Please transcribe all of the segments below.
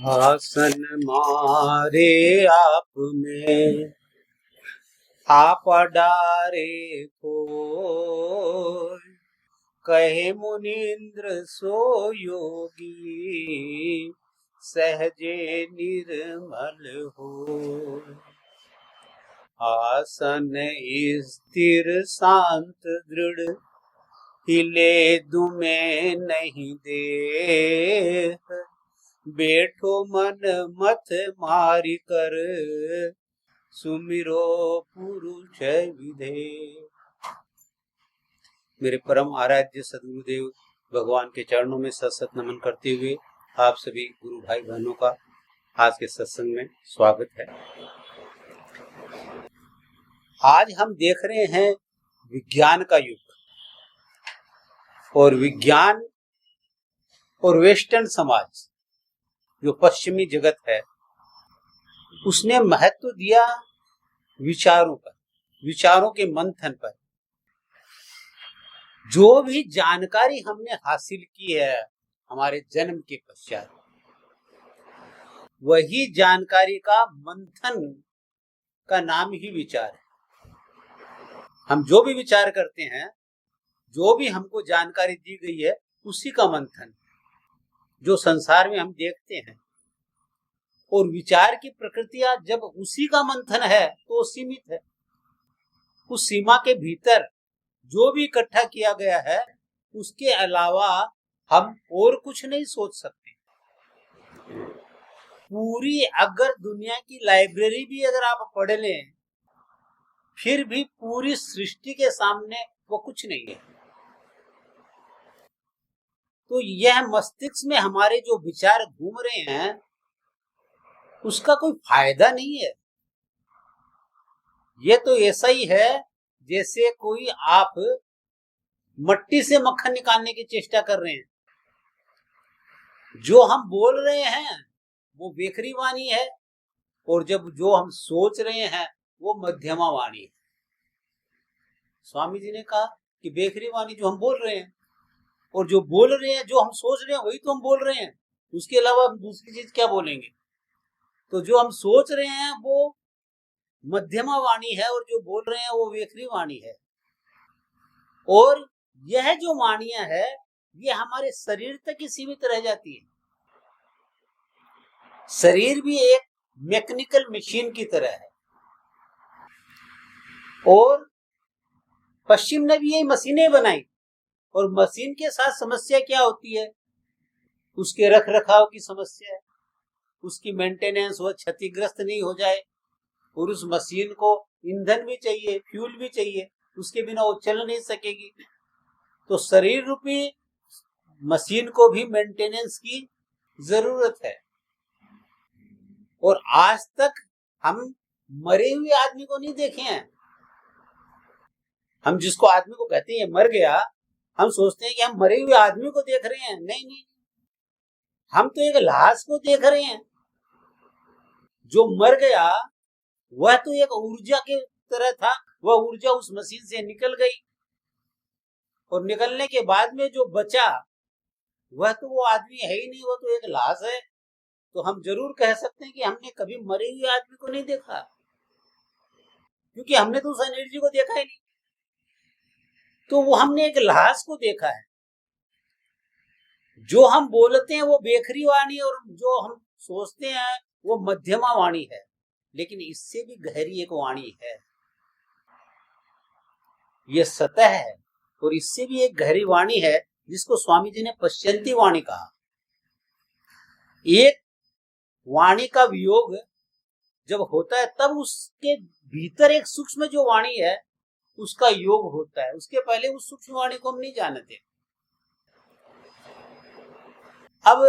आसन मारे आप में आप डारे को कहे मुनीन्द्र सो योगी सहजे निर्मल हो। आसन स्थिर शांत दृढ़ हिले दुमे नहीं दे बैठो मन मत मारी कर सुमिरो पुरुष विधे। मेरे परम आराध्य सदगुरुदेव भगवान के चरणों में सत नमन करते हुए आप सभी गुरु भाई बहनों का आज के सत्संग में स्वागत है। आज हम देख रहे हैं विज्ञान का युग और विज्ञान और वेस्टर्न समाज जो पश्चिमी जगत है उसने महत्व दिया विचारों पर, विचारों के मंथन पर। जो भी जानकारी हमने हासिल की है हमारे जन्म के पश्चात, वही जानकारी का मंथन का नाम ही विचार है। हम जो भी विचार करते हैं, जो भी हमको जानकारी दी गई है, उसी का मंथन जो संसार में हम देखते हैं। और विचार की प्रकृतियां जब उसी का मंथन है तो सीमित है। उस सीमा के भीतर जो भी इकट्ठा किया गया है उसके अलावा हम और कुछ नहीं सोच सकते। पूरी अगर दुनिया की लाइब्रेरी भी अगर आप पढ़ लें फिर भी पूरी सृष्टि के सामने वो कुछ नहीं है। तो यह मस्तिष्क में हमारे जो विचार घूम रहे हैं उसका कोई फायदा नहीं है। ये तो ऐसा ही है जैसे कोई आप मट्टी से मक्खन निकालने की चेष्टा कर रहे हैं। जो हम बोल रहे हैं वो बेखरी वाणी है और जब जो हम सोच रहे हैं वो मध्यमा वाणी है। स्वामी जी ने कहा कि बेखरी वाणी जो हम बोल रहे हैं और जो बोल रहे हैं, जो हम सोच रहे हैं वही तो हम बोल रहे हैं। उसके अलावा हम दूसरी चीज क्या बोलेंगे? तो जो हम सोच रहे हैं वो मध्यमा वाणी है और जो बोल रहे हैं वो वेखरी वाणी है। और यह जो वाणियां है ये हमारे शरीर तक ही सीमित रह जाती है। शरीर भी एक मैकेनिकल मशीन की तरह है और पश्चिम ने भी यही मशीनें बनाई। और मशीन के साथ समस्या क्या होती है? उसके रख रखाव की समस्या है, उसकी मेंटेनेंस वह क्षतिग्रस्त नहीं हो जाए। और उस मशीन को ईंधन भी चाहिए, फ्यूल भी चाहिए, उसके बिना वो चल नहीं सकेगी। तो शरीर रूपी मशीन को भी मेंटेनेंस की जरूरत है। और आज तक हम मरे हुए आदमी को नहीं देखे हैं। हम जिसको आदमी को कहते हैं मर गया, हम सोचते हैं कि हम मरे हुए आदमी को देख रहे हैं। नहीं नहीं, हम तो एक लाश को देख रहे हैं। जो मर गया वह तो एक ऊर्जा के तरह था, वह ऊर्जा उस मशीन से निकल गई और निकलने के बाद में जो बचा वह तो वो आदमी है ही नहीं, वह तो एक लाश है। तो हम जरूर कह सकते हैं कि हमने कभी मरे हुए आदमी को नहीं देखा, क्योंकि हमने तो उस एनर्जी को देखा ही नहीं। तो वो हमने एक लाश को देखा है। जो हम बोलते हैं वो बेखरी वाणी और जो हम सोचते हैं वो मध्यमा वाणी है। लेकिन इससे भी गहरी एक वाणी है, यह सतह है। और इससे भी एक गहरी वाणी है जिसको स्वामी जी ने पश्चंती वाणी कहा। एक वाणी का वियोग जब होता है तब उसके भीतर एक सूक्ष्म जो वाणी है उसका योग होता है। उसके पहले उस सूक्ष्म वाणी को हम नहीं जानते। अब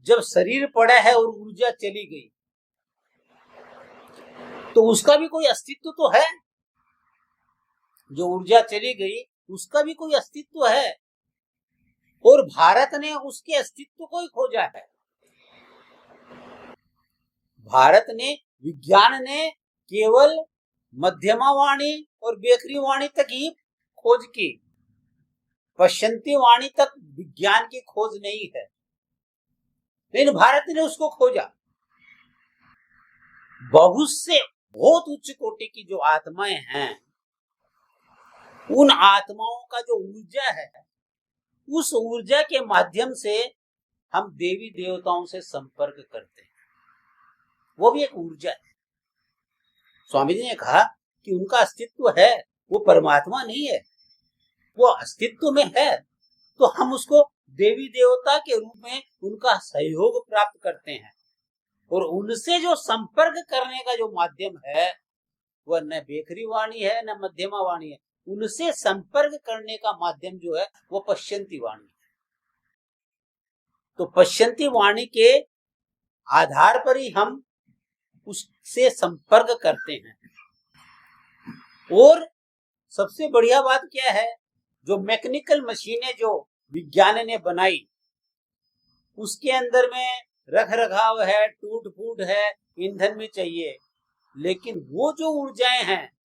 जब शरीर पड़ा है और ऊर्जा चली गई तो उसका भी कोई अस्तित्व तो है। जो ऊर्जा चली गई उसका भी कोई अस्तित्व है और भारत ने उसके अस्तित्व को ही खोजा है। भारत ने, विज्ञान ने केवल मध्यमा वाणी और बेखरी वाणी तक ही खोज की। पश्चंती वाणी तक विज्ञान की खोज नहीं है। लेकिन भारत ने उसको खोजा। बहुत उच्च कोटि की जो आत्माएं हैं, उन आत्माओं का जो ऊर्जा है, उस ऊर्जा के माध्यम से हम देवी देवताओं से संपर्क करते हैं। वो भी एक ऊर्जा है। स्वामी जी ने कहा कि उनका अस्तित्व है, वो परमात्मा नहीं है, वो अस्तित्व में है, तो हम उसको देवी देवता के रूप में उनका सहयोग प्राप्त करते हैं। और उनसे जो संपर्क करने का जो माध्यम है, वह न बेखरी वाणी है न मध्यमा वाणी है। उनसे संपर्क करने का माध्यम जो है वो पश्यंती वाणी है। तो पश्यंती वाणी के आधार पर ही हम उससे संपर्क करते हैं। और सबसे बढ़िया बात क्या है, जो मैकेनिकल मशीनें जो विज्ञान ने बनाई, उसके अंदर में रख रखाव है, टूट फूट है, ईंधन भी चाहिए, लेकिन वो जो ऊर्जाएं हैं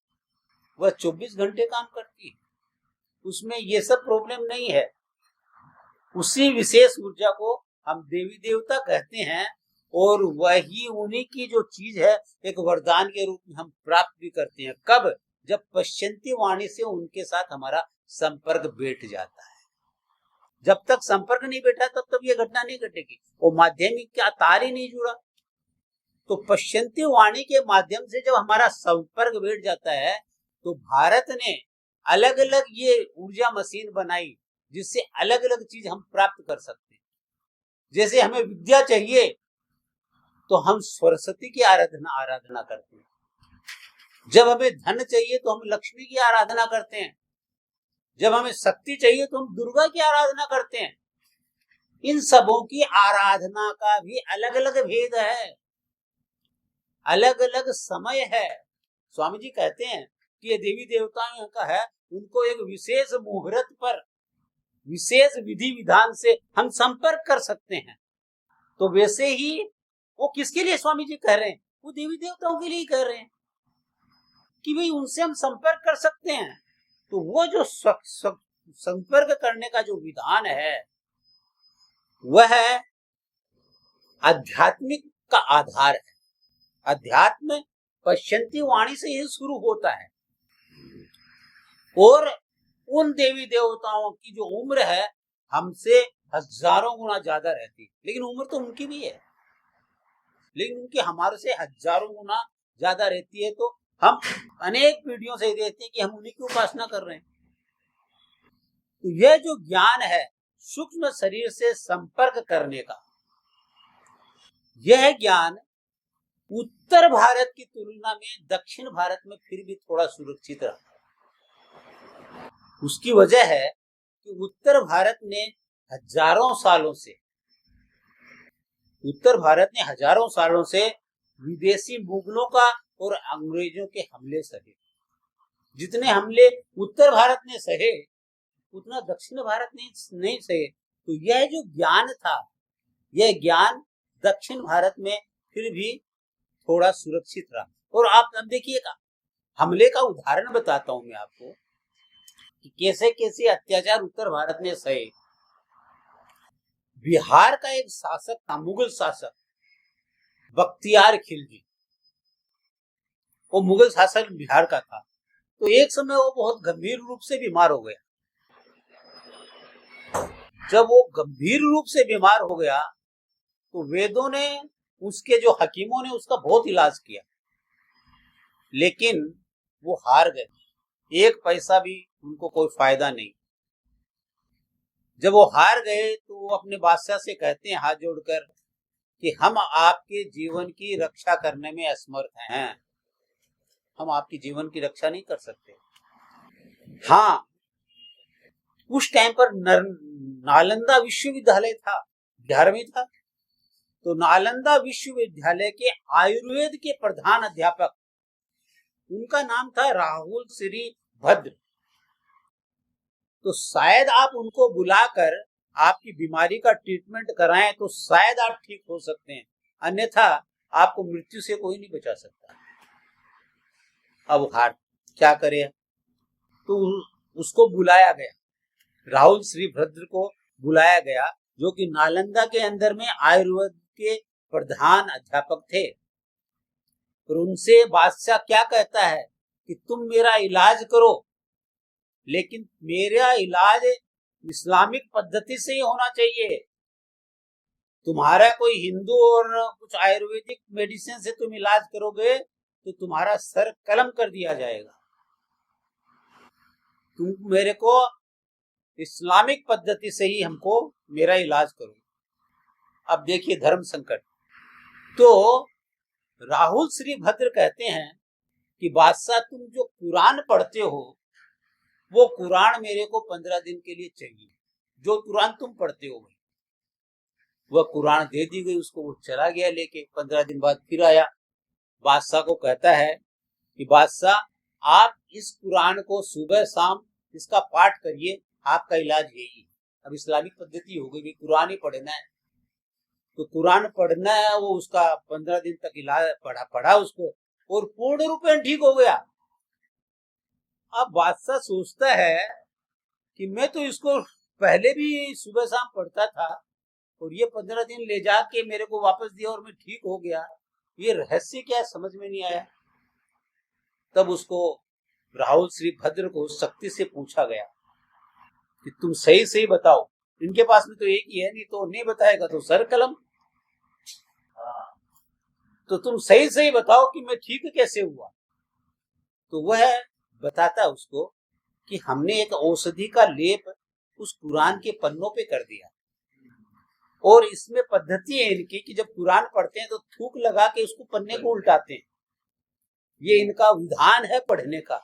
वह 24 घंटे काम करती है। उसमें ये सब प्रॉब्लम नहीं है। उसी विशेष ऊर्जा को हम देवी देवता कहते हैं, और वही उन्हीं की जो चीज है एक वरदान के रूप में हम प्राप्त भी करते हैं। कब? जब पश्यंती वाणी से उनके साथ हमारा संपर्क बैठ जाता है। जब तक संपर्क नहीं बैठा तब तक ये घटना नहीं घटेगी, वो माध्यमिक का तार ही नहीं जुड़ा। तो पश्यंती वाणी के माध्यम से जब हमारा संपर्क बैठ जाता है, तो भारत ने अलग अलग ये ऊर्जा मशीन बनाई, जिससे अलग अलग चीज हम प्राप्त कर सकते हैं। जैसे हमें विद्या चाहिए तो हम सरस्वती की आराधना करते हैं। जब हमें धन चाहिए तो हम लक्ष्मी की आराधना करते हैं। जब हमें शक्ति चाहिए तो हम दुर्गा की आराधना करते हैं। इन सबों की आराधना का भी अलग अलग भेद है, अलग अलग समय है। स्वामी जी कहते हैं कि ये देवी देवताओं का है, उनको एक विशेष मुहूर्त पर विशेष विधि विधान से हम संपर्क कर सकते हैं। तो वैसे ही वो किसके लिए स्वामी जी कह रहे हैं? वो देवी देवताओं के लिए कह रहे हैं कि भाई उनसे हम संपर्क कर सकते हैं। तो वो जो संपर्क करने का जो विधान है, वह आध्यात्मिक का आधार है। अध्यात्म पश्यंती वाणी से ही शुरू होता है। और उन देवी देवताओं की जो उम्र है हमसे हजारों गुना ज्यादा रहती है, लेकिन उम्र तो उनकी भी है, लेकिन उनकी हमारे से हजारों गुना ज्यादा रहती है। तो हम अनेक पीढ़ियों से देखते हैं कि हम उन्हीं की उपासना कर रहे हैं। तो यह जो ज्ञान है सूक्ष्म शरीर से संपर्क करने का, यह ज्ञान उत्तर भारत की तुलना में दक्षिण भारत में फिर भी थोड़ा सुरक्षित रहा। उसकी वजह है कि उत्तर भारत ने हजारों सालों से विदेशी मुगलों का और अंग्रेजों के हमले सहे। जितने हमले उत्तर भारत ने सहे उतना दक्षिण भारत ने नहीं सहे। तो यह जो ज्ञान था, यह ज्ञान दक्षिण भारत में फिर भी थोड़ा सुरक्षित रहा। और आप अब देखिएगा, हमले का उदाहरण बताता हूं मैं आपको कि कैसे कैसे अत्याचार उत्तर भारत ने सहे। बिहार का एक शासक था, मुगल शासक बख्तियार खिलजी। वो मुगल शासक बिहार का था। तो एक समय वो बहुत गंभीर रूप से बीमार हो गया। जब वो गंभीर रूप से बीमार हो गया तो वेदों ने, उसके जो हकीमों ने उसका बहुत इलाज किया, लेकिन वो हार गए। एक पैसा भी उनको कोई फायदा नहीं। जब वो हार गए तो वो अपने बादशाह से कहते हैं हाथ जोड़कर कि हम आपके जीवन की रक्षा करने में असमर्थ हैं, हम आपकी जीवन की रक्षा नहीं कर सकते। हाँ, उस टाइम पर नालंदा विश्वविद्यालय था, बिहार में था। तो नालंदा विश्वविद्यालय के आयुर्वेद के प्रधान अध्यापक, उनका नाम था राहुल श्री भद्र। तो शायद आप उनको बुलाकर आपकी बीमारी का ट्रीटमेंट कराएं तो शायद आप ठीक हो सकते हैं, अन्यथा आपको मृत्यु से कोई नहीं बचा सकता। अब हार्ट क्या करे? तो उसको बुलाया गया, राहुल श्री भद्र को बुलाया गया जो कि नालंदा के अंदर में आयुर्वेद के प्रधान अध्यापक थे। और उनसे बादशाह क्या कहता है कि तुम मेरा इलाज करो, लेकिन मेरा इलाज इस्लामिक पद्धति से ही होना चाहिए। तुम्हारा कोई हिंदू और कुछ आयुर्वेदिक मेडिसिन से तुम इलाज करोगे तो तुम्हारा सर कलम कर दिया जाएगा। तुम मेरे को इस्लामिक पद्धति से ही हमको मेरा इलाज करो। अब देखिए धर्म संकट। तो राहुल श्रीभद्र कहते हैं कि बादशाह तुम जो कुरान पढ़ते हो वो कुरान मेरे को 15 दिन के लिए चाहिए। जो कुरान तुम पढ़ते हो वह कुरान दे दी गई उसको, वो चला गया लेके। 15 दिन बाद फिर आया, बादशाह को कहता है कि बादशाह आप इस कुरान को सुबह शाम इसका पाठ करिए, आपका इलाज यही है। अब इस्लामिक पद्धति हो गई, कुरान ही पढ़ना है तो कुरान पढ़ना है। वो उसका 15 दिन तक इलाज पढ़ा उसको और पूर्ण रूप में ठीक हो गया। अब बादशाह सोचता है कि मैं तो इसको पहले भी सुबह शाम पढ़ता था और ये 15 दिन ले जाके मेरे को वापस दिया और मैं ठीक हो गया, ये रहस्य क्या है समझ में नहीं आया। तब उसको राहुल श्रीभद्र को सख्ती से पूछा गया कि तुम सही सही बताओ, इनके पास में तो एक ही है, नहीं तो नहीं बताएगा तो सर कलम। तो तुम सही सही बताओ कि मैं ठीक कैसे हुआ। तो वह बताता उसको कि हमने एक औषधि का लेप उस कुरान के पन्नों पे कर दिया और इसमें पद्धति है इनकी कि जब कुरान पढ़ते हैं तो थूक लगा के उसको पन्ने को उल्टाते हैं। ये इनका विधान है पढ़ने का।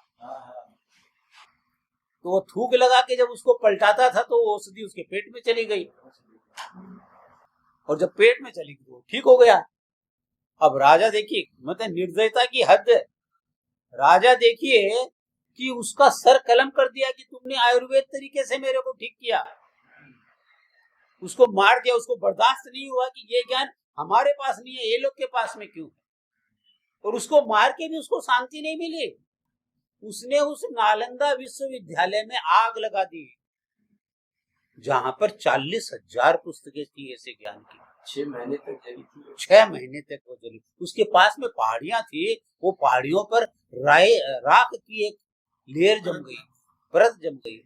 तो वो थूक लगा के जब उसको पलटाता था तो वो औषधि उसके पेट में चली गई और जब पेट में चली गई वो ठीक हो गया। अब राजा देखिए, मतलब निर्दयता की हद। राजा देखिए कि उसका सर कलम कर दिया कि तुमने आयुर्वेद तरीके से मेरे को ठीक किया, उसको मार दिया। उसको बर्दाश्त नहीं हुआ कि ये ज्ञान हमारे पास नहीं है, ये लोग के पास में क्यों है। और उसको मार के भी उसको शांति नहीं मिली। उसने उस नालंदा विश्वविद्यालय में आग लगा दी जहां पर 40,000 पुस्तकें थी ऐसे ज्ञान की। 6 महीने तक जली थी। 6 महीने तक वो जली। उसके पास में पहाड़ियां थी, वो पहाड़ियों पर राख की एक लेयर जम गई, परत जम गई।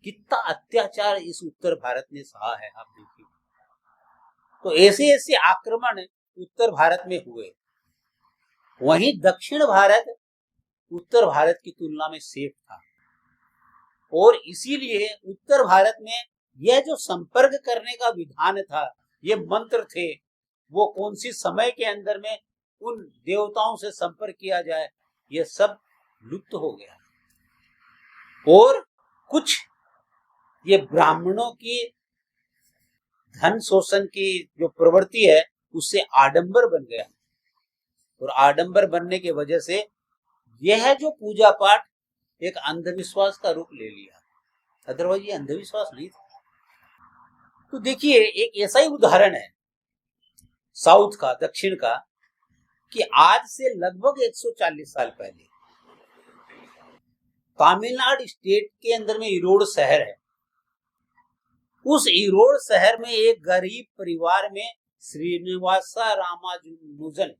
कितना अत्याचार इस उत्तर भारत ने सहा है आप देखिए। तो ऐसे ऐसे आक्रमण उत्तर भारत में हुए। वहीं दक्षिण भारत उत्तर भारत की तुलना में सेफ था और इसीलिए उत्तर भारत में यह जो संपर्क करने का विधान था, ये मंत्र थे, वो कौन सी समय के अंदर में उन देवताओं से संपर्क किया जाए, ये सब लुप्त हो गया। और कुछ ये ब्राह्मणों की धन शोषण की जो प्रवृत्ति है उससे आडंबर बन गया और आडंबर बनने की वजह से यह जो पूजा पाठ एक अंधविश्वास का रूप ले लिया। अदरवाइज ये अंधविश्वास नहीं था। तो देखिए एक ऐसा ही उदाहरण है साउथ का, दक्षिण का, कि आज से लगभग 140 साल पहले तमिलनाडु स्टेट के अंदर में ईरोड शहर है। उस ईरोड शहर में एक गरीब परिवार में श्रीनिवासा रामानुजन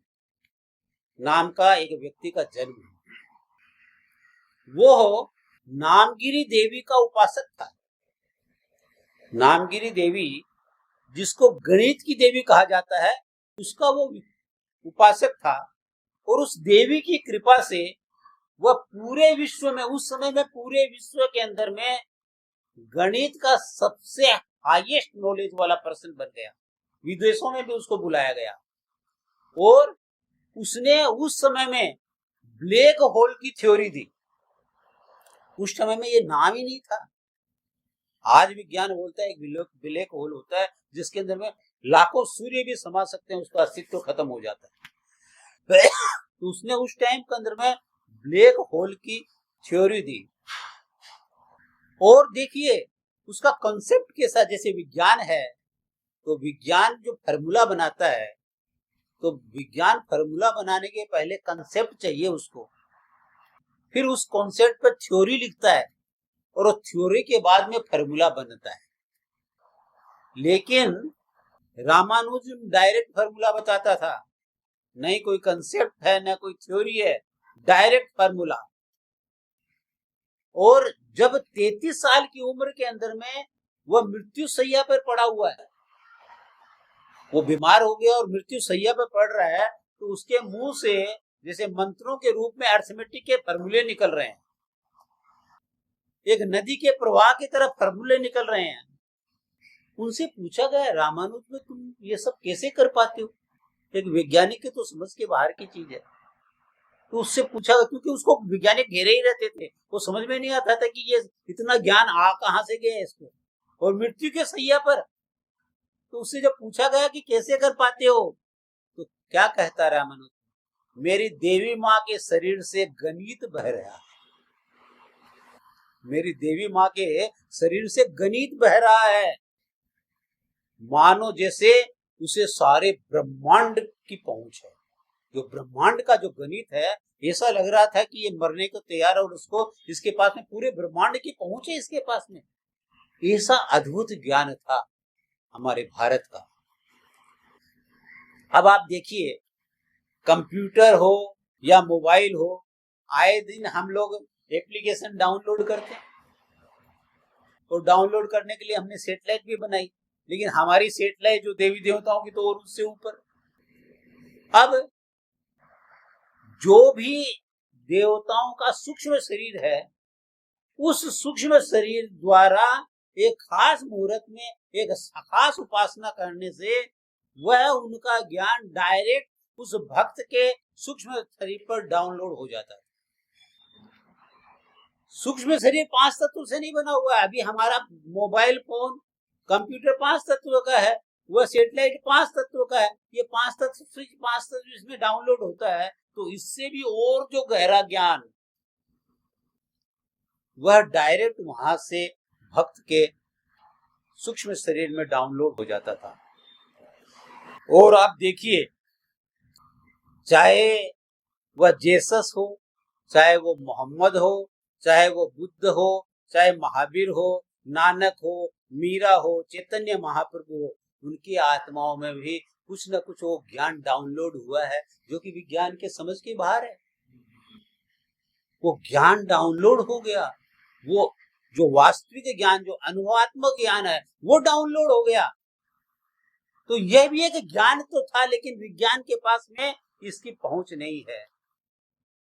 नाम का एक व्यक्ति का जन्म हुआ। वो नामगिरी देवी का उपासक था। नामगिरी देवी, जिसको गणित की देवी कहा जाता है, उसका वो उपासक था और उस देवी की कृपा से वह पूरे विश्व में, उस समय में पूरे विश्व के अंदर में गणित का सबसे हाईएस्ट नॉलेज वाला पर्सन बन गया। विदेशों में भी उसको बुलाया गया और उसने उस समय में ब्लैक होल की थ्योरी दी। उस समय में ये नाम ही नहीं था। आज विज्ञान बोलता है एक ब्लैक होल होता है जिसके अंदर में लाखों सूर्य भी समा सकते हैं, उसका अस्तित्व खत्म हो जाता है। तो उसने उस टाइम के अंदर में ब्लैक होल की थ्योरी दी। और देखिए उसका कॉन्सेप्ट के साथ, जैसे विज्ञान है तो विज्ञान जो फार्मूला बनाता है, तो विज्ञान फार्मूला बनाने के पहले कॉन्सेप्ट चाहिए उसको, फिर उस कॉन्सेप्ट पर थ्योरी लिखता है और थ्योरी के बाद में फार्मूला बनता है। लेकिन रामानुज डायरेक्ट फार्मूला बताता था, नहीं कोई कंसेप्ट है ना कोई थ्योरी है, डायरेक्ट फार्मूला। और जब 33 साल की उम्र के अंदर में वह मृत्यु शैया पर पड़ा हुआ है, वो बीमार हो गया और मृत्यु शैया पर पड़ रहा है, तो उसके मुंह से जैसे मंत्रों के रूप में अर्थमेटिक के फॉर्मूले निकल रहे हैं, एक नदी के प्रवाह की तरह फॉर्मूले निकल रहे हैं। उनसे पूछा गया, रामानुज में तुम ये सब कैसे कर पाते हो? एक वैज्ञानिक के तो समझ के बाहर की चीज है। तो उससे पूछा, क्योंकि उसको वैज्ञानिक घेरे ही रहते थे, वो समझ में नहीं आता था कि ये इतना ज्ञान आ कहां से गया इसको, और मृत्यु के सैया पर। तो उससे जब पूछा गया कि कैसे कर पाते हो, तो क्या कहता रामानुज, मेरी देवी माँ के शरीर से गणित बह रहा है, मेरी देवी माँ के शरीर से गणित बह रहा है, मानो जैसे उसे सारे ब्रह्मांड की पहुंच है। जो ब्रह्मांड का जो गणित है, ऐसा लग रहा था कि ये मरने को तैयार है और उसको, इसके पास में पूरे ब्रह्मांड की पहुंच है इसके पास में। ऐसा अद्भुत ज्ञान था हमारे भारत का। अब आप देखिए, कंप्यूटर हो या मोबाइल हो, आए दिन हम लोग एप्लीकेशन डाउनलोड करते हैं, और डाउनलोड करने के लिए हमने सैटेलाइट भी बनाई, लेकिन हमारी सैटेलाइट जो देवी देवताओं की तो और उससे ऊपर। अब जो भी देवताओं का सूक्ष्म शरीर है, उस सूक्ष्म शरीर द्वारा एक खास मुहूर्त में एक खास उपासना करने से वह उनका ज्ञान डायरेक्ट उस भक्त के सूक्ष्म शरीर पर डाउनलोड हो जाता है। सूक्ष्म शरीर 5 तत्व से नहीं बना हुआ है। अभी हमारा मोबाइल फोन, कंप्यूटर 5 तत्व का है, वह सैटेलाइट 5 तत्व का है। ये 5 तत्व इसमें डाउनलोड होता है, तो इससे भी और जो गहरा ज्ञान, वह डायरेक्ट वहां से भक्त के सूक्ष्म शरीर में डाउनलोड हो जाता था। और आप देखिए, चाहे वह जेसस हो, चाहे वो मोहम्मद हो, चाहे वो बुद्ध हो, चाहे महावीर हो, नानक हो, मीरा हो, चैतन्य महाप्रभु हो, उनकी आत्माओं में भी कुछ न कुछ वो ज्ञान डाउनलोड हुआ है जो कि विज्ञान के समझ के बाहर है। वो ज्ञान डाउनलोड हो गया, वो जो वास्तविक ज्ञान, जो अनुभवात्मक ज्ञान है, वो डाउनलोड हो गया। तो यह भी एक ज्ञान तो था, लेकिन विज्ञान के पास में इसकी पहुंच नहीं है।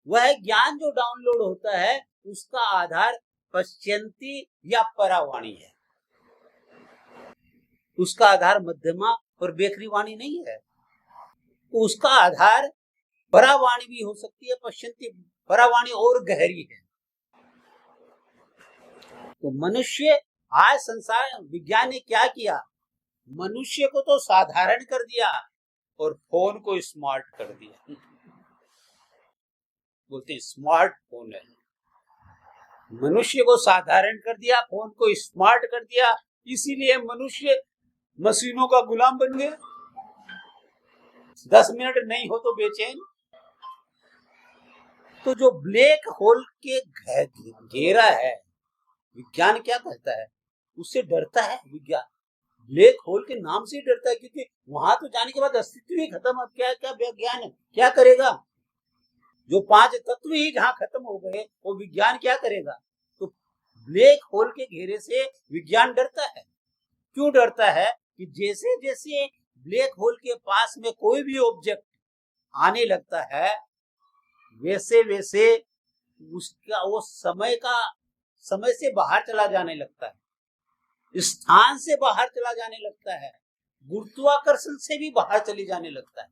वह ज्ञान जो डाउनलोड होता है, उसका आधार पश्चंती या परावाणी है, उसका आधार मध्यमा और बेखरी वाणी नहीं है। तो उसका आधार परावाणी भी हो सकती है, पश्चंती परावाणी और गहरी है। तो मनुष्य, आज संसार विज्ञान ने क्या किया, मनुष्य को तो साधारण कर दिया और फोन को स्मार्ट कर दिया। बोलते स्मार्टफोन है, मनुष्य को साधारण कर दिया, फोन को स्मार्ट कर दिया, इसीलिए मनुष्य मशीनों का गुलाम बन गया। 10 मिनट नहीं हो तो बेचैन। तो जो ब्लैक होल के घेरा है, विज्ञान क्या कहता है, उससे डरता है विज्ञान। ब्लैक होल के नाम से डरता है, क्योंकि वहां तो जाने के बाद अस्तित्व ही खत्म। अब क्या क्या विज्ञान है, क्या करेगा? जो 5 तत्व ही जहां खत्म हो गए, वो विज्ञान क्या करेगा? तो ब्लैक होल के घेरे से विज्ञान डरता है। क्यों डरता है? कि जैसे जैसे ब्लैक होल के पास में कोई भी ऑब्जेक्ट आने लगता है, वैसे वैसे उसका वो समय से बाहर चला जाने लगता है, स्थान से बाहर चला जाने लगता है, गुरुत्वाकर्षण से भी बाहर चले जाने लगता है।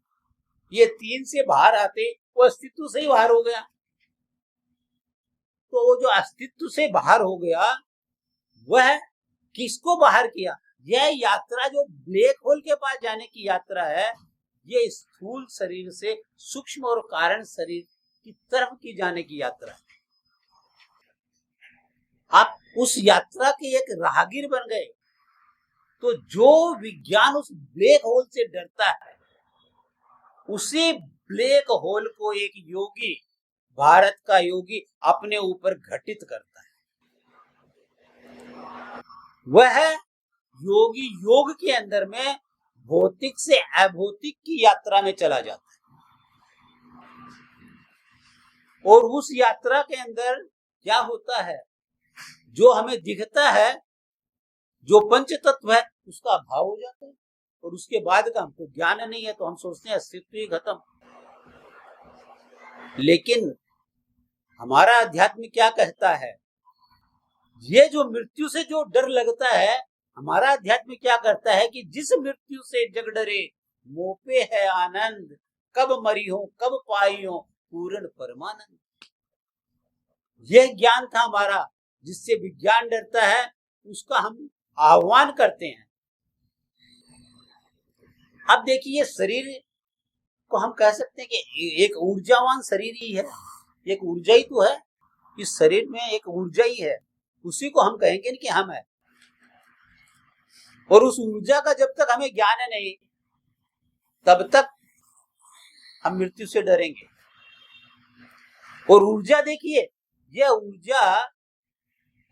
ये 3 से बाहर आते वो अस्तित्व से ही बाहर हो गया। तो वो जो अस्तित्व से बाहर हो गया, वह किसको बाहर किया? यह यात्रा जो ब्लैक होल के पास जाने की यात्रा है, ये स्थूल शरीर से सूक्ष्म और कारण शरीर की तरफ की जाने की यात्रा है। आप उस यात्रा के एक राहगीर बन गए। तो जो विज्ञान उस ब्लैक होल से डरता है, उसी ब्लैक होल को एक योगी, भारत का योगी, अपने ऊपर घटित करता है। वह योगी योग के अंदर में भौतिक से अभौतिक की यात्रा में चला जाता है, और उस यात्रा के अंदर क्या होता है, जो हमें दिखता है, जो पंच तत्व है, उसका अभाव हो जाता है, और उसके बाद का हमको ज्ञान नहीं है, तो हम सोचते हैं अस्तित्व ही खत्म। लेकिन हमारा अध्यात्म क्या कहता है, ये जो मृत्यु से जो डर लगता है, हमारा अध्यात्म क्या करता है कि जिस मृत्यु से जग डरे मोह पे है आनंद, कब मरी हो कब पाई हो पूर्ण परमानंद। यह ज्ञान था हमारा, जिससे विज्ञान डरता है, उसका हम आह्वान करते हैं। अब देखिए, शरीर को हम कह सकते हैं कि एक ऊर्जावान शरीर ही है, एक ऊर्जा ही तो है, इस शरीर में एक ऊर्जा ही है, उसी को हम कहेंगे कि हम है। और उस ऊर्जा का जब तक हमें ज्ञान नहीं, तब तक हम मृत्यु से डरेंगे। और ऊर्जा देखिए, यह ऊर्जा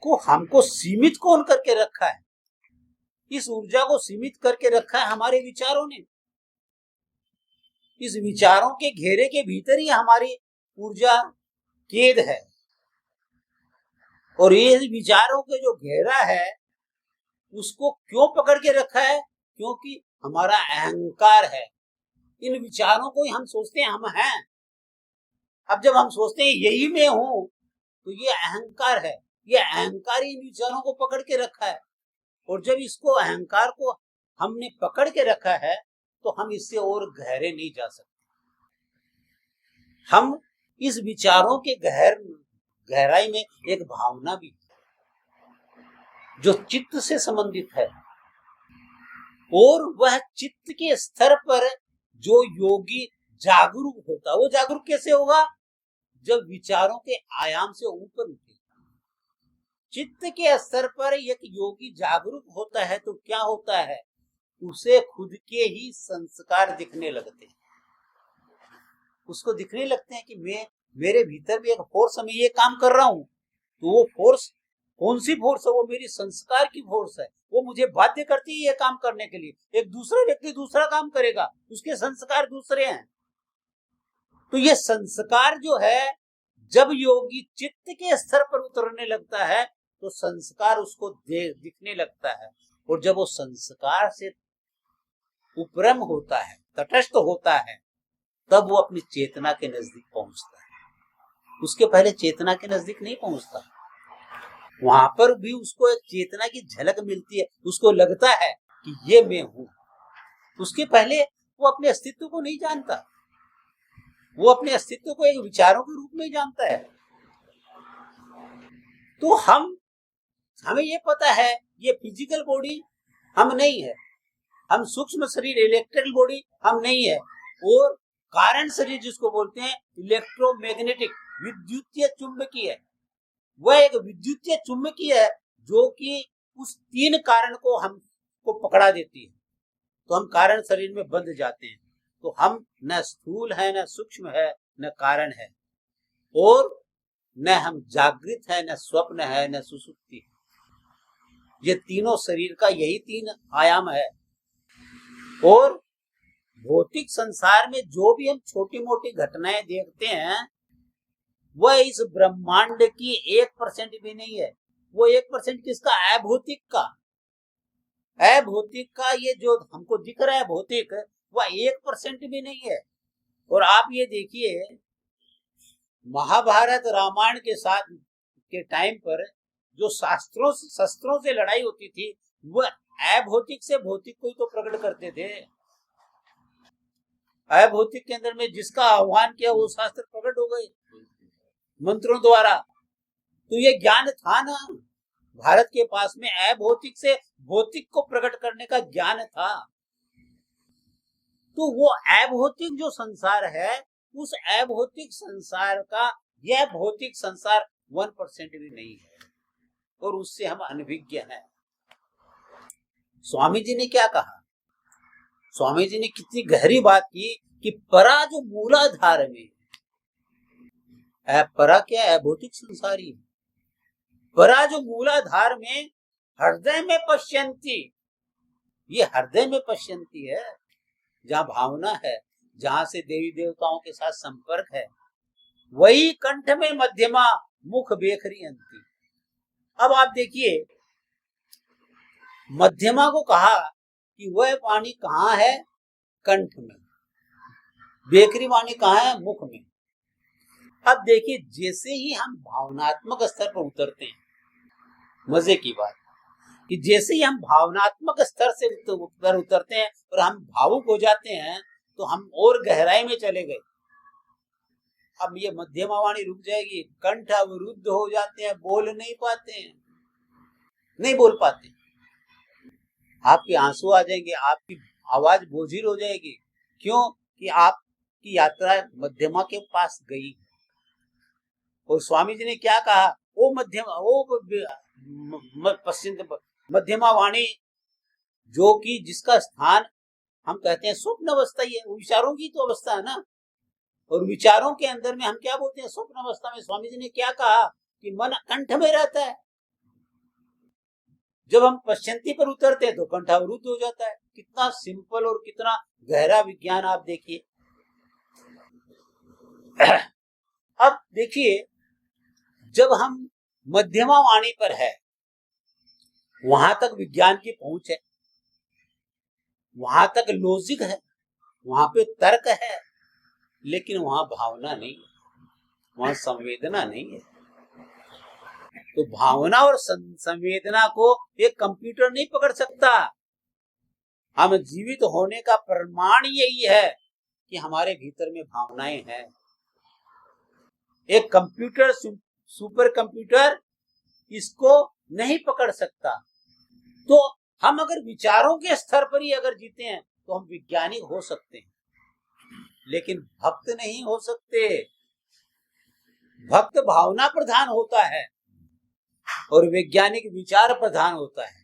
को हमको सीमित कौन करके रखा है? इस ऊर्जा को सीमित करके रखा है हमारे विचारों ने। इस विचारों के घेरे के भीतर ही हमारी ऊर्जा कैद है, और ये विचारों के जो घेरा है उसको क्यों पकड़ के रखा है? क्योंकि हमारा अहंकार है। इन विचारों को हम सोचते हैं हम हैं। अब जब हम सोचते हैं यही मैं हूं, तो ये अहंकार है, ये अहंकार इन विचारों को पकड़ के रखा है। और जब इसको अहंकार को हमने पकड़ के रखा है, तो हम इससे और गहरे नहीं जा सकते। हम इस विचारों के गहराई में एक भावना भी जो चित्त से संबंधित है, और वह चित्त के स्तर पर जो योगी जागरूक होता है, वो जागरूक कैसे होगा? जब विचारों के आयाम से ऊपर उठे। चित्त के स्तर पर एक योगी जागरूक होता है तो क्या होता है, उसे खुद के ही संस्कार दिखने लगते हैं। उसको दिखने लगते हैं कि मेरे भीतर भी एक फोर्स है, मैं ये काम कर रहा हूं, तो वो फोर्स कौन सी फोर्स है? वो मेरी संस्कार की फोर्स है, वो मुझे बाध्य करती है ये काम करने के लिए। एक दूसरा व्यक्ति दूसरा काम करेगा, उसके संस्कार दूसरे हैं। तो ये संस्कार जो है, जब योगी चित्त के स्तर पर उतरने लगता है, तो संस्कार उसको दिखने लगता है। और जब वो संस्कार से उपरम होता है, तटस्थ होता है, तब वो अपनी चेतना के नजदीक पहुंचता है। उसके पहले चेतना के नजदीक नहीं पहुंचता। वहां पर भी उसको एक चेतना की झलक मिलती है, उसको लगता है कि ये मैं हूं। उसके पहले वो अपने अस्तित्व को नहीं जानता, वो अपने अस्तित्व को एक विचारों के रूप में जानता है। तो हमें ये पता है ये फिजिकल बॉडी हम नहीं है, हम सूक्ष्म शरीर इलेक्ट्रिकल बॉडी हम नहीं है, और कारण शरीर जिसको बोलते हैं इलेक्ट्रोमैग्नेटिक विद्युतीय चुंबकीय, वह एक विद्युतीय चुंबकीय है जो कि उस तीन कारण को हमको पकड़ा देती है। तो हम कारण शरीर में बंध जाते हैं। तो हम न स्थूल है, न सूक्ष्म है, न कारण है, और न हम जागृत है, न स्वप्न है, न सुसुप्ति है। ये तीनों शरीर का यही तीन आयाम है। और भौतिक संसार में जो भी हम छोटी मोटी घटनाएं देखते हैं, वह इस ब्रह्मांड की 1% भी नहीं है। वो 1% किसका? अभौतिक का। अभौतिक का ये जो हमको दिख रहा है भौतिक, वह 1% भी नहीं है। और आप ये देखिए, महाभारत रामायण के साथ के टाइम पर जो शस्त्रों से लड़ाई होती थी, वह अभौतिक से भौतिक को ही तो प्रकट करते थे। अभौतिक के अंदर में जिसका आह्वान किया वो शास्त्र प्रकट हो गए मंत्रों द्वारा। तो ये ज्ञान था ना भारत के पास में, अभौतिक से भौतिक को प्रकट करने का ज्ञान था। तो वो अभौतिक जो संसार है, उस अभौतिक संसार का यह भौतिक संसार 1% भी नहीं है, और उससे हम अनभिज्ञ हैं। स्वामी जी ने क्या कहा? स्वामी जी ने कितनी गहरी बात की कि परा जो मूलाधार में, परा क्या है? भौतिक संसारी। परा जो मूलाधार में हृदय में पश्यंती, ये हृदय में पश्यंती है, जहाँ भावना है, जहाँ से देवी देवताओं के साथ संपर्क है। वही कंठ में मध्यमा, मुख बेखरी अंती। अब आप देखिए, मध्यमा को कहा कि वह वाणी कहाँ है, कंठ में। बेखरी वाणी कहाँ है, मुख में। अब देखिए, जैसे ही हम भावनात्मक स्तर पर उतरते हैं, मजे की बात कि जैसे ही हम भावनात्मक स्तर से उतरते हैं और हम भावुक हो जाते हैं, तो हम और गहराई में चले गए। अब ये मध्यमा वाणी रुक जाएगी, कंठ अवरुद्ध हो जाते हैं, बोल नहीं पाते हैं, नहीं बोल पाते। आपके आंसू आ जाएंगे, आपकी आवाज बोझिल हो जाएगी। क्यों? कि आपकी यात्रा मध्यमा के पास गई। और स्वामी जी ने क्या कहा, वो मध्यमा, वो मध्यमा वाणी जो कि जिसका स्थान हम कहते हैं स्वप्न अवस्था ही है, वो विचारों की तो अवस्था है ना। और विचारों के अंदर में हम क्या बोलते हैं, स्वप्न अवस्था में स्वामी जी ने क्या कहा कि मन कंठ में रहता है। जब हम पश्चंती पर उतरते हैं तो कंठ अवरुद्ध हो जाता है। कितना सिंपल और कितना गहरा विज्ञान आप देखिए। अब देखिए, जब हम मध्यमा वाणी पर है, वहां तक विज्ञान की पहुंच है, वहां तक लॉजिक है, वहां पे तर्क है, लेकिन वहां भावना नहीं है, वहां संवेदना नहीं है। तो भावना और संवेदना को एक कंप्यूटर नहीं पकड़ सकता। हम जीवित होने का प्रमाण यही है कि हमारे भीतर में भावनाएं हैं। एक कंप्यूटर, सुपर कंप्यूटर इसको नहीं पकड़ सकता। तो हम अगर विचारों के स्तर पर ही अगर जीते हैं तो हम वैज्ञानिक हो सकते हैं, लेकिन भक्त नहीं हो सकते। भक्त भावना प्रधान होता है और वैज्ञानिक विचार प्रधान होता है।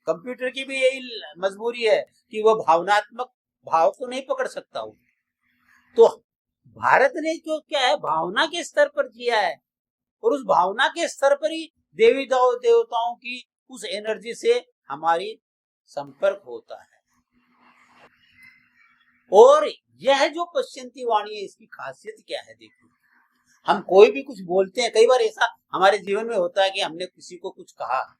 कंप्यूटर की भी यही मजबूरी है कि वह भावनात्मक भाव को नहीं पकड़ सकता हो। तो भारत ने जो क्या है, भावना के स्तर पर जिया है, और उस भावना के स्तर पर ही देवी देवताओं की उस एनर्जी से हमारी संपर्क होता है। और यह जो पश्चंती वाणी है, इसकी खासियत क्या है? देखिए, हम कोई भी कुछ बोलते हैं, कई बार ऐसा हमारे जीवन में होता है कि हमने किसी को कुछ कहा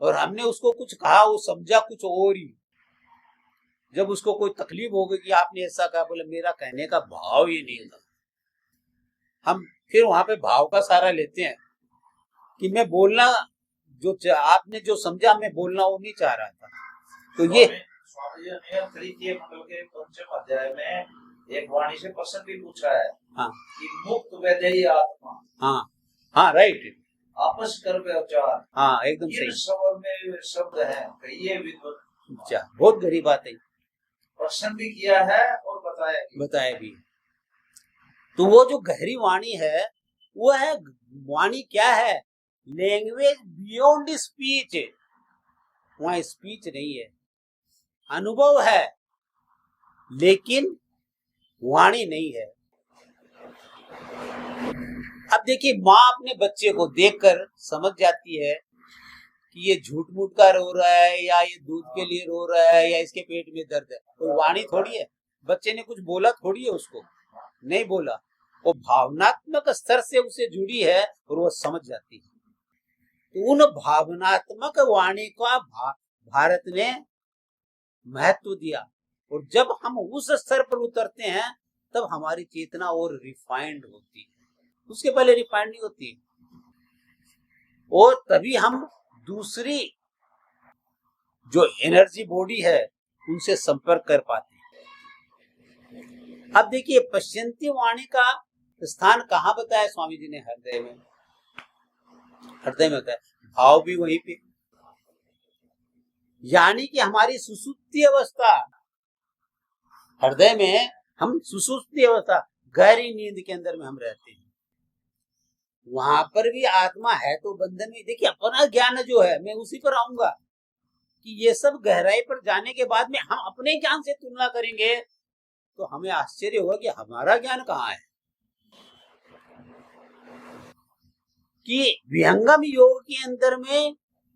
और हमने उसको कुछ कहा, वो समझा कुछ और ही। जब उसको कोई तकलीफ हो गई कि आपने ऐसा कहा, बोले मेरा कहने का भाव ही नहीं था। हम फिर वहां पे भाव का सहारा लेते हैं कि मैं बोलना, जो आपने जो समझा मैं बोलना वो नहीं चाह रहा था। तो ये मतलब के पंचम अध्याय में एक वाणी से प्रश्न भी पूछा है। हाँ, कि मुक्त वैदेही आत्मा। हाँ हाँ, राइट, आपस कर व्यवचार। हाँ, एकदम सही। सबर में शब्द है, कहिए विद्वत। अच्छा, बहुत गहरी बात है। प्रश्न भी किया है और बताया भी। तो वो जो गहरी वाणी है, वो है वाणी क्या है? Language beyond speech. वहां स्पीच नहीं है, अनुभव है, लेकिन वाणी नहीं है। अब देखिए, माँ अपने बच्चे को देखकर समझ जाती है कि ये झूठ मूठ का रो रहा है, या ये दूध के लिए रो रहा है, या इसके पेट में दर्द है। तो वाणी थोड़ी है, बच्चे ने कुछ बोला थोड़ी है, उसको नहीं बोला। वो भावनात्मक स्तर से उसे जुड़ी है और वो समझ जाती है। तो उन भावनात्मक वाणी का भारत ने महत्व दिया। और जब हम उस स्तर पर उतरते हैं, तब हमारी चेतना और रिफाइंड होती है, उसके पहले रिफाइंड नहीं होती। और तभी हम दूसरी जो एनर्जी बॉडी है उनसे संपर्क कर पाते हैं। अब देखिए, पश्चंती वाणी का स्थान कहाँ बताया स्वामी जी ने? हृदय में। हृदय में होता है, भाव भी वहीं पे। यानी कि हमारी सुसुप्ति अवस्था, हृदय में हम सुसुप्ति अवस्था, गहरी नींद के अंदर में हम रहते हैं। वहां पर भी आत्मा है तो बंधन में। देखिए, अपना ज्ञान जो है, मैं उसी पर आऊंगा कि ये सब गहराई पर जाने के बाद में हम अपने ज्ञान से तुलना करेंगे तो हमें आश्चर्य होगा कि हमारा ज्ञान कहाँ है। कि विहंगम योग के अंदर में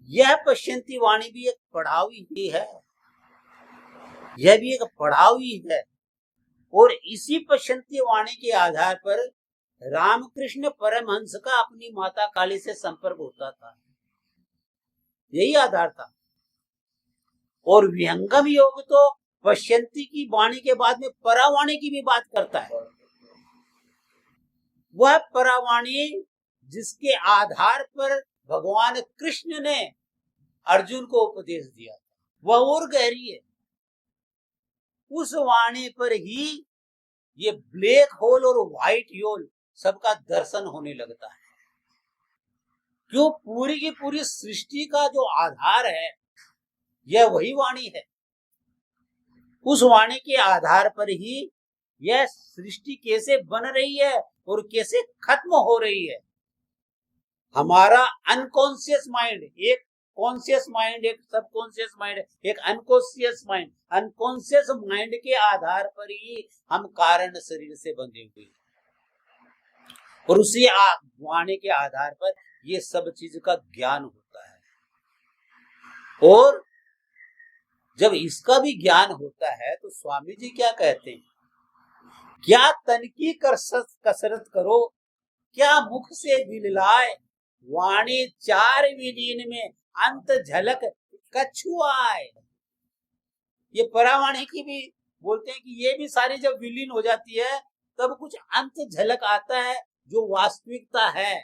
यह पश्यंती वाणी भी एक पढ़ाव ही है, यह भी एक पढ़ाव ही है। और इसी पश्यंती वाणी के आधार पर रामकृष्ण परमहंस का अपनी माता काली से संपर्क होता था, यही आधार था। और विहंगम योग तो पश्यंती की वाणी के बाद में परावाणी की भी बात करता है। वह परावाणी जिसके आधार पर भगवान कृष्ण ने अर्जुन को उपदेश दिया, वह और गहरी है। उस वाणी पर ही ये ब्लैक होल और व्हाइट होल सबका दर्शन होने लगता है। क्यों? पूरी की पूरी सृष्टि का जो आधार है यह वही वाणी है। उस वाणी के आधार पर ही यह सृष्टि कैसे बन रही है और कैसे खत्म हो रही है। हमारा अनकॉन्शियस माइंड, एक कॉन्शियस माइंड, एक सबकॉन्शियस माइंड, एक अनकॉन्शियस माइंड, अनकॉन्शियस माइंड के आधार पर ही हम कारण शरीर से बंधे हुए हैं। और उसी वाणी के आधार पर ये सब चीज का ज्ञान होता है। और जब इसका भी ज्ञान होता है तो स्वामी जी क्या कहते हैं? क्या तन की कसरत करो, क्या मुख से दिलाए, वाणी चार विलीन में अंत झलक कछुआए। ये परावाणी की भी बोलते हैं कि ये भी सारी जब विलीन हो जाती है तब कुछ अंत झलक आता है जो वास्तविकता है।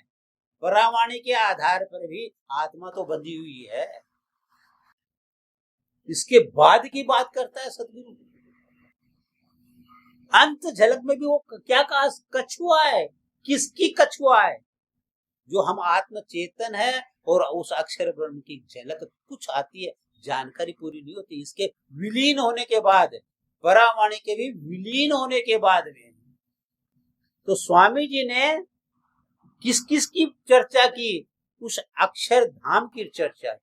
परावाणी के आधार पर भी आत्मा तो बंधी हुई है। इसके बाद की बात करता है सदगुरु। अंत झलक में भी वो क्या कहा? कछुआ है। किसकी कछुआ है? जो हम आत्म चेतन है और उस अक्षर ब्रह्म की झलक कुछ आती है, जानकारी पूरी नहीं होती। इसके विलीन होने के बाद, परावाणी के भी विलीन होने के बाद में, तो स्वामी जी ने किस किस की चर्चा की? उस अक्षर धाम की चर्चा की,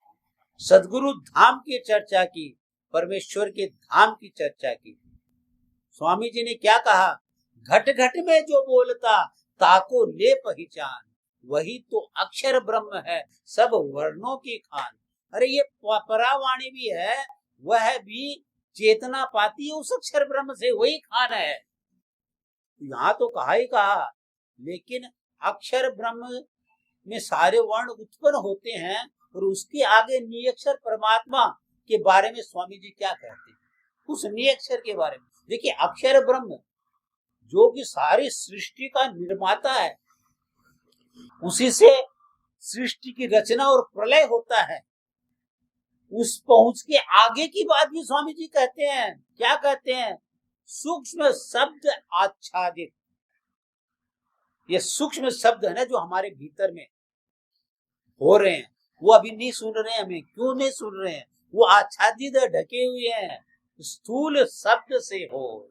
सदगुरु धाम की चर्चा की, परमेश्वर के धाम की चर्चा की। स्वामी जी ने क्या कहा? घट घट में जो बोलता ताको ले पहचान, वही तो अक्षर ब्रह्म है सब वर्णों की खान। अरे ये परावाणी भी है, वह भी चेतना पाती है उस अक्षर ब्रह्म से, वही खान है। यहाँ तो कहा ही कहा, लेकिन अक्षर ब्रह्म में सारे वर्ण उत्पन्न होते हैं और उसके आगे नियक्षर परमात्मा के बारे में स्वामी जी क्या कहते हैं? उस नियक्षर के बारे में देखिए, अक्षर ब्रह्म जो कि सारी सृष्टि का निर्माता है, उसी से सृष्टि की रचना और प्रलय होता है। उस पहुंच के आगे की बात भी स्वामी जी कहते हैं। क्या कहते हैं? सूक्ष्म शब्द आच्छादित। ये सूक्ष्म शब्द है ना जो हमारे भीतर में हो रहे हैं, वो अभी नहीं सुन रहे हैं। हमें क्यों नहीं सुन रहे हैं? वो आच्छादित ढके हुए हैं स्थूल शब्द से हो।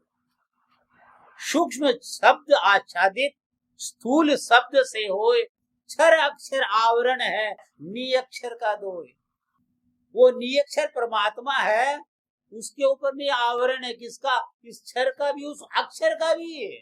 सूक्ष्म शब्द आच्छादित स्थूल शब्द से होए, क्षर अक्षर आवरण है नियक्षर का दोय। वो नियक्षर परमात्मा है, उसके ऊपर भी आवरण है। किसका? इस क्षर का भी, उस अक्षर का भी है।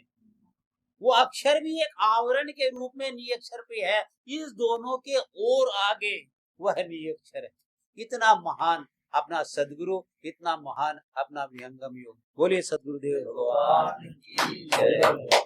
वो अक्षर भी एक आवरण के रूप में नियक्षर पे है। इस दोनों के और आगे वह नियक्षर है। इतना महान अपना सदगुरु, इतना महान अपना विहंगम योग। बोलिए सदगुरुदेव भगवान की जय।